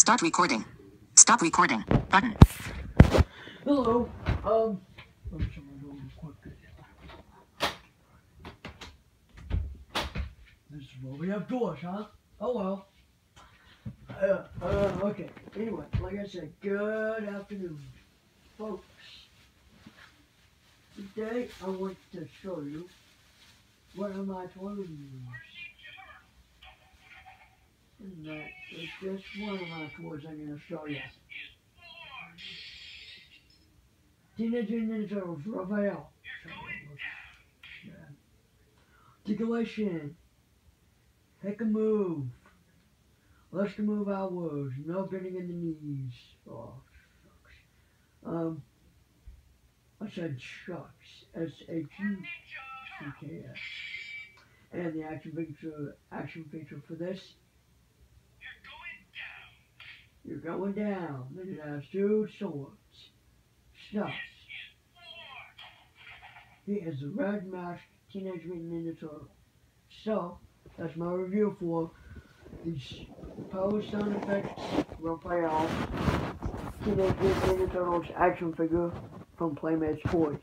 Start recording. Stop recording. Button. Hello. Let me turn my door real quick. This is where we have doors, huh? Oh well. Okay. Anyway, like I said, good afternoon, folks. Today I want to show you one of my toy reviews. And that is just one of my toys I'm going to show you. Teenage Mutant Ninja Turtles, Raphael. Articulation. Take a move. Let's move outwards. No getting in the knees. Oh, shucks. I said shucks. S-H-U-C-K-S. And the action feature for this. You're going down. Then it has two swords. Stuff. He is a red masked Teenage Mutant Ninja Turtle. So, that's my review for these Power Sound Effects Raphael Teenage Mutant Ninja Turtles action figure from Playmates Toys.